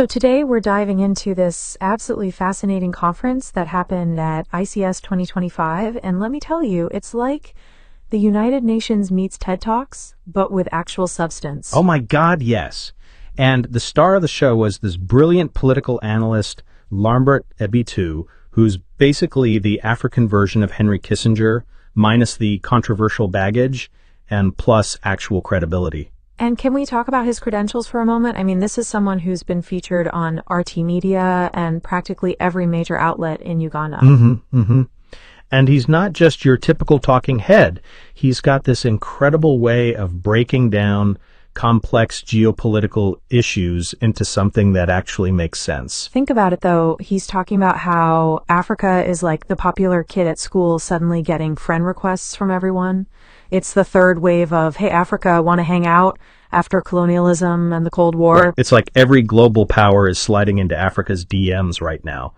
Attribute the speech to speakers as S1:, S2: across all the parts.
S1: So today we're diving into this absolutely fascinating conference that happened at ICES 2025, and let me tell you, it's like the United Nations meets TED Talks, but with actual substance.
S2: Oh my God, yes. And the star of the show was this brilliant political analyst, Larmbert Ebitu, who's basically the African version of Henry Kissinger, minus the controversial baggage and plus actual credibility.
S1: And can we talk about his credentials for a moment? I mean, this is someone who's been featured on RT Media and practically every major outlet in Uganda.
S2: And he's not just your typical talking head. He's got this incredible way of breaking down complex geopolitical issues into something that actually makes sense.
S1: Think about it, though. He's talking about how Africa is like the popular kid at school suddenly getting friend requests from everyone. It's the third wave of, hey, Africa, want to hang out after colonialism and the Cold War?
S2: Right. It's like every global power is sliding into Africa's DMs right now.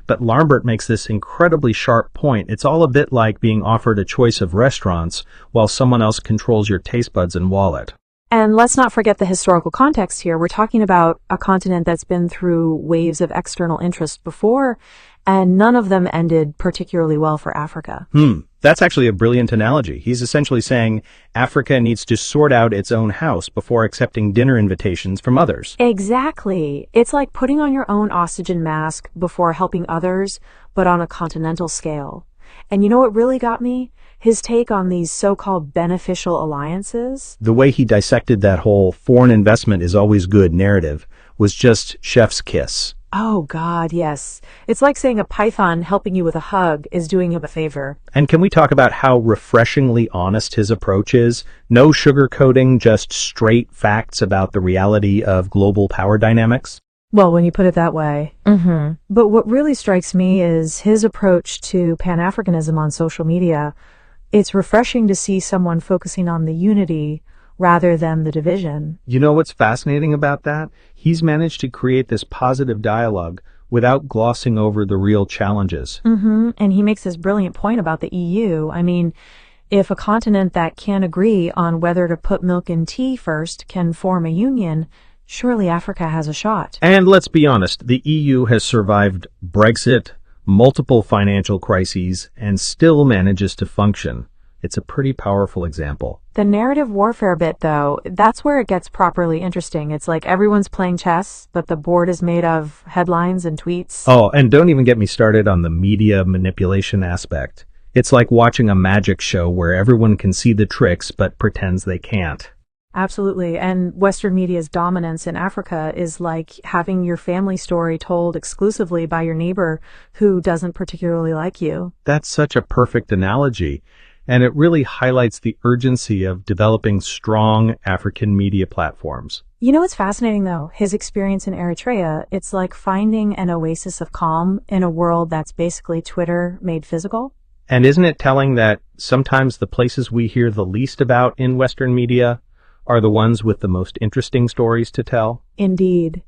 S2: But Larmbert makes this incredibly sharp point. It's all a bit like being offered a choice of restaurants while someone else controls your taste buds and wallet.
S1: And let's not forget the historical context here. We're talking about a continent that's been through waves of external interest before, and none of them ended particularly well for Africa.
S2: That's actually a brilliant analogy. He's essentially saying Africa needs to sort out its own house before accepting dinner invitations from others.
S1: Exactly. It's like putting on your own oxygen mask before helping others, but on a continental scale. And you know what really got me? His take on these so-called beneficial alliances.
S2: The way he dissected that whole foreign investment is always good narrative was just chef's kiss.
S1: Oh, God, yes. It's like saying a python helping you with a hug is doing him a favor.
S2: And can we talk about how refreshingly honest his approach is? No sugarcoating, just straight facts about the reality of global power dynamics?
S1: Well, when you put it that way. But what really strikes me is his approach to Pan-Africanism on social media. It's refreshing to see someone focusing on the unity rather than the division.
S2: You know what's fascinating about that? He's managed to create this positive dialogue without glossing over the real challenges.
S1: And he makes this brilliant point about the EU. I mean, if a continent that can't agree on whether to put milk in tea first can form a union, surely Africa has a shot.
S2: And let's be honest, the EU has survived Brexit, multiple financial crises, and still manages to function. It's a pretty powerful example.
S1: The narrative warfare bit, though, that's where it gets properly interesting. It's like everyone's playing chess, but the board is made of headlines and tweets.
S2: Oh, and don't even get me started on the media manipulation aspect. It's like watching a magic show where everyone can see the tricks but pretends they can't.
S1: Absolutely. And Western media's dominance in Africa is like having your family story told exclusively by your neighbor who doesn't particularly like you.
S2: That's such a perfect analogy. And it really highlights the urgency of developing strong African media platforms.
S1: You know what's fascinating, though? His experience in Eritrea, it's like finding an oasis of calm in a world that's basically Twitter made physical.
S2: And isn't it telling that sometimes the places we hear the least about in Western media are the ones with the most interesting stories to tell?
S1: Indeed.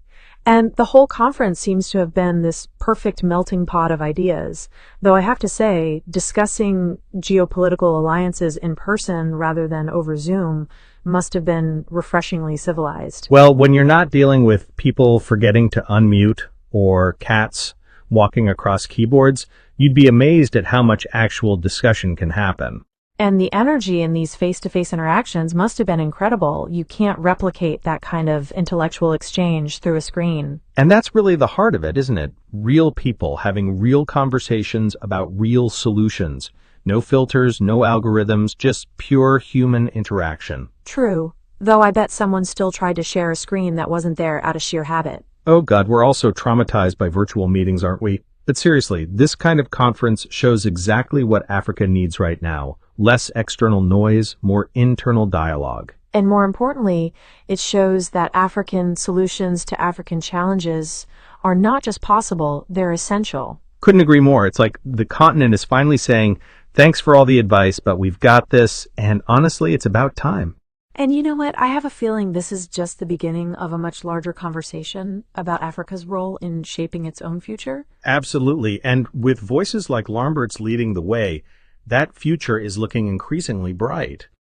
S1: And the whole conference seems to have been this perfect melting pot of ideas. Though I have to say, discussing geopolitical alliances in person rather than over Zoom must have been refreshingly civilized.
S2: Well, when you're not dealing with people forgetting to unmute or cats walking across keyboards, you'd be amazed at how much actual discussion can happen.
S1: And the energy in these face-to-face interactions must have been incredible. You can't replicate that kind of intellectual exchange through a screen.
S2: And that's really the heart of it, isn't it? Real people having real conversations about real solutions. No filters, no algorithms, just pure human interaction.
S1: True. Though I bet someone still tried to share a screen that wasn't there out of sheer habit.
S2: Oh God, we're all so traumatized by virtual meetings, aren't we? But seriously, this kind of conference shows exactly what Africa needs right now. Less external noise, more internal dialogue.
S1: And more importantly, it shows that African solutions to African challenges are not just possible, they're essential.
S2: Couldn't agree more. It's like the continent is finally saying, thanks for all the advice, but we've got this, and honestly, it's about time.
S1: And you know what? I have a feeling this is just the beginning of a much larger conversation about Africa's role in shaping its own future.
S2: Absolutely. And with voices like Larmbert's leading the way, that future is looking increasingly bright.